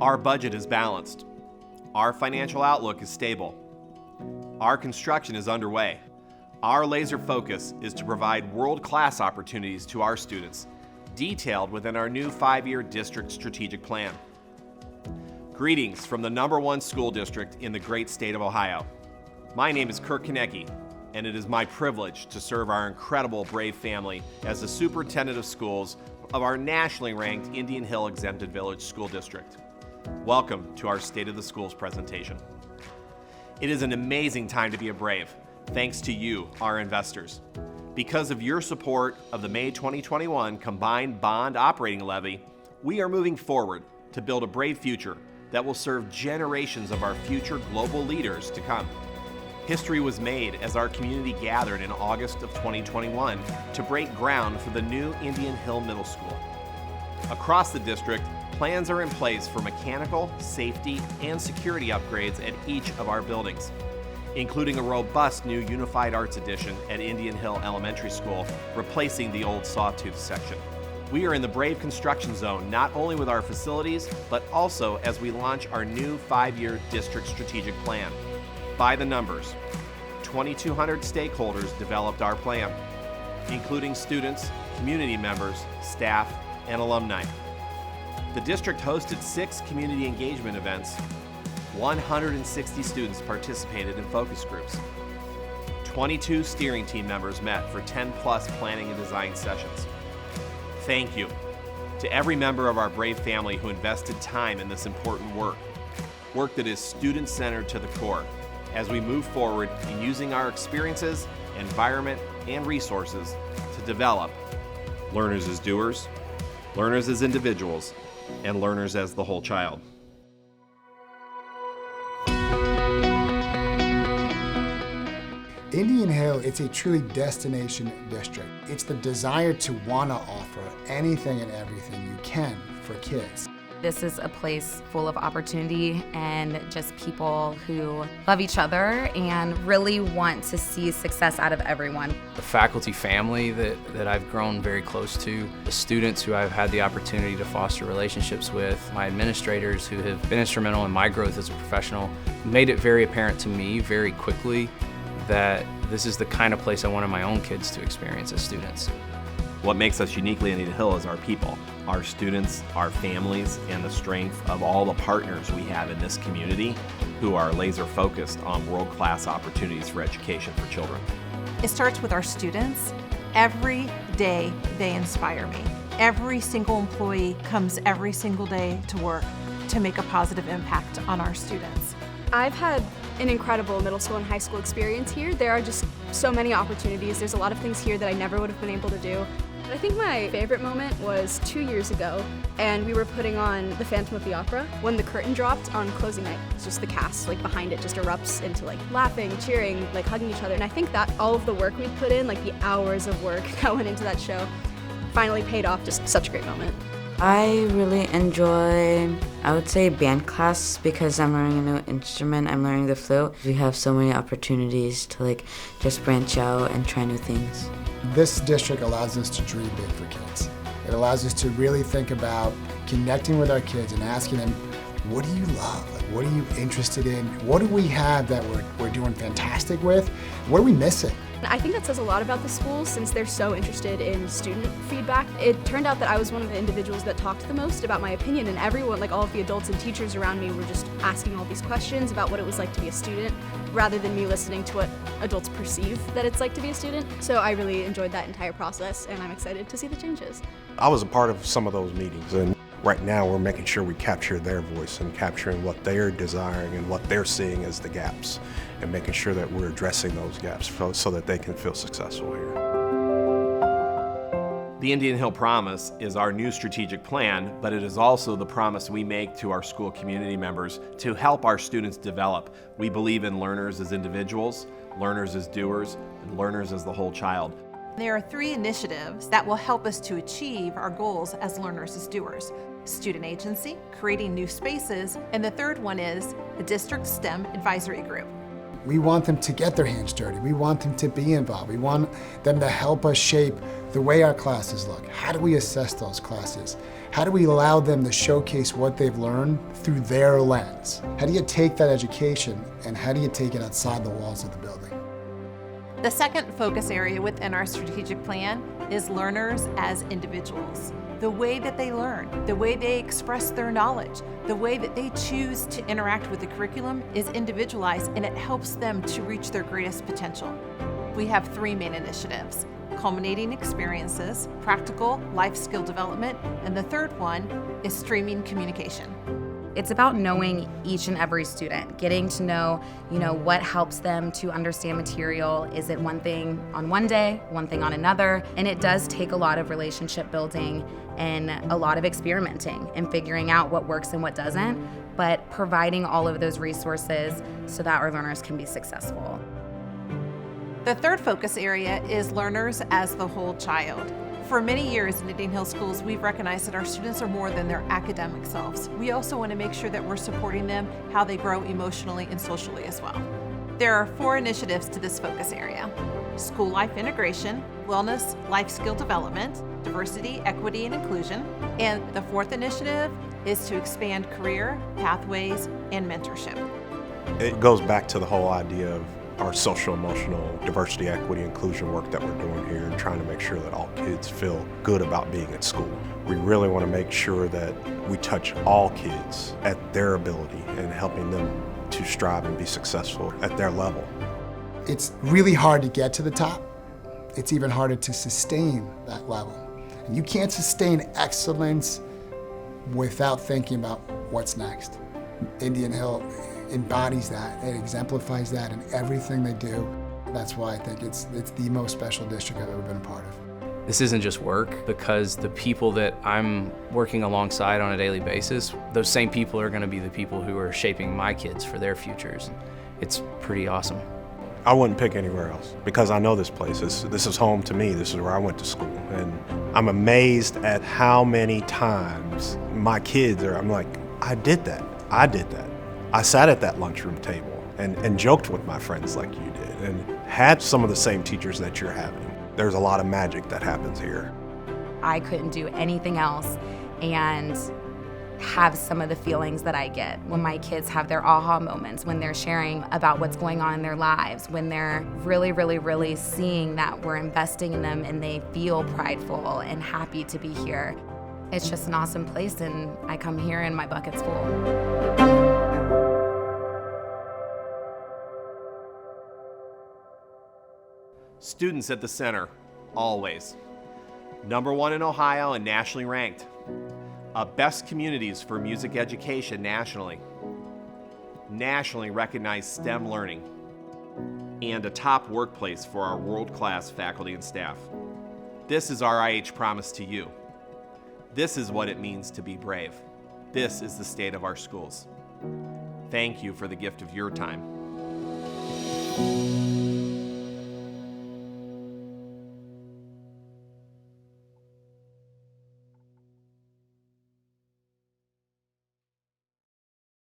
Our budget is balanced. Our financial outlook is stable. Our construction is underway. Our laser focus is to provide world-class opportunities to our students, detailed within our new 5-year district strategic plan. Greetings from the #1 school district in the great state of Ohio. My name is Kirk Koennecke, and it is my privilege to serve our incredible brave family as the superintendent of schools of our nationally ranked Indian Hill Exempted Village School District. Welcome to our State of the Schools presentation. It is an amazing time to be a Brave, thanks to you, our investors. Because of your support of the May 2021 Combined Bond Operating Levy, we are moving forward to build a brave future that will serve generations of our future global leaders to come. History was made as our community gathered in August of 2021 to break ground for the new Indian Hill Middle School. Across the district, plans are in place for mechanical, safety, and security upgrades at each of our buildings, including a robust new Unified Arts Edition at Indian Hill Elementary School, replacing the old Sawtooth section. We are in the Brave construction zone not only with our facilities, but also as we launch our new 5-year district strategic plan. By the numbers, 2,200 stakeholders developed our plan, including students, community members, staff, and alumni. The district hosted 6 community engagement events. 160 students participated in focus groups. 22 steering team members met for 10+ planning and design sessions. Thank you to every member of our Brave family who invested time in this important work that is student-centered to the core, as we move forward in using our experiences, environment, and resources to develop learners as doers, learners as individuals, and learners as the whole child. Indian Hill, it's a truly destination district. It's the desire to want to offer anything and everything you can for kids. This is a place full of opportunity and just people who love each other and really want to see success out of everyone. The faculty family that I've grown very close to, the students who I've had the opportunity to foster relationships with, my administrators who have been instrumental in my growth as a professional, made it very apparent to me very quickly that this is the kind of place I wanted my own kids to experience as students. What makes us uniquely Anita Hill is our people, our students, our families, and the strength of all the partners we have in this community who are laser focused on world-class opportunities for education for children. It starts with our students. Every day they inspire me. Every single employee comes every single day to work to make a positive impact on our students. I've had an incredible middle school and high school experience here. There are just so many opportunities. There's a lot of things here that I never would have been able to do. I think my favorite moment was 2 years ago, and we were putting on The Phantom of the Opera. When the curtain dropped on closing night, it's just the cast behind it just erupts into laughing, cheering, hugging each other. And I think that all of the work we put in, the hours of work that went into that show, finally paid off. Just such a great moment. I really enjoy, I would say, band class because I'm learning a new instrument. I'm learning the flute. We have so many opportunities to just branch out and try new things. This district allows us to dream big for kids. It allows us to really think about connecting with our kids and asking them, what do you love? What are you interested in? What do we have that we're doing fantastic with? What are we missing? I think that says a lot about the school since they're so interested in student feedback. It turned out that I was one of the individuals that talked the most about my opinion, and everyone, all of the adults and teachers around me were just asking all these questions about what it was like to be a student, rather than me listening to what adults perceive that it's like to be a student. So I really enjoyed that entire process, and I'm excited to see the changes. I was a part of some of those meetings, and right now we're making sure we capture their voice and capturing what they're desiring and what they're seeing as the gaps, and making sure that we're addressing those gaps so that they can feel successful here. The Indian Hill Promise is our new strategic plan, but it is also the promise we make to our school community members to help our students develop. We believe in learners as individuals, learners as doers, and learners as the whole child. There are 3 initiatives that will help us to achieve our goals as learners as doers. Student agency, creating new spaces, and the third one is the district STEM advisory group. We want them to get their hands dirty. We want them to be involved. We want them to help us shape the way our classes look. How do we assess those classes? How do we allow them to showcase what they've learned through their lens? How do you take that education and how do you take it outside the walls of the building? The second focus area within our strategic plan is learners as individuals. The way that they learn, the way they express their knowledge, the way that they choose to interact with the curriculum is individualized, and it helps them to reach their greatest potential. We have 3 main initiatives: culminating experiences, practical life skill development, and the third one is streaming communication. It's about knowing each and every student, getting to know, what helps them to understand material. Is it one thing on one day, one thing on another? And it does take a lot of relationship building and a lot of experimenting and figuring out what works and what doesn't, but providing all of those resources so that our learners can be successful. The third focus area is learners as the whole child. For many years in Anita Hill schools, we've recognized that our students are more than their academic selves. We also want to make sure that we're supporting them how they grow emotionally and socially as well. There are 4 initiatives to this focus area: school life integration, wellness, life skill development, diversity, equity, and inclusion. And the 4th initiative is to expand career, pathways, and mentorship. It goes back to the whole idea of our social, emotional, diversity, equity, inclusion work that we're doing here and trying to make sure that all kids feel good about being at school. We really want to make sure that we touch all kids at their ability and helping them to strive and be successful at their level. It's really hard to get to the top. It's even harder to sustain that level. And you can't sustain excellence without thinking about what's next. Indian Hill embodies that, it exemplifies that in everything they do. That's why I think it's the most special district I've ever been a part of. This isn't just work, because the people that I'm working alongside on a daily basis, those same people are going to be the people who are shaping my kids for their futures. It's pretty awesome. I wouldn't pick anywhere else because I know this place. This is home to me. This is where I went to school. And I'm amazed at how many times my kids I'm like, I did that. I sat at that lunchroom table and joked with my friends like you did and had some of the same teachers that you're having. There's a lot of magic that happens here. I couldn't do anything else and have some of the feelings that I get when my kids have their aha moments, when they're sharing about what's going on in their lives, when they're really, really, really seeing that we're investing in them and they feel prideful and happy to be here. It's just an awesome place, and I come here and my bucket's full. Students at the center, always. #1 in Ohio and nationally ranked. Best communities for music education nationally. Nationally recognized STEM learning. And a top workplace for our world-class faculty and staff. This is our IH promise to you. This is what it means to be brave. This is the state of our schools. Thank you for the gift of your time.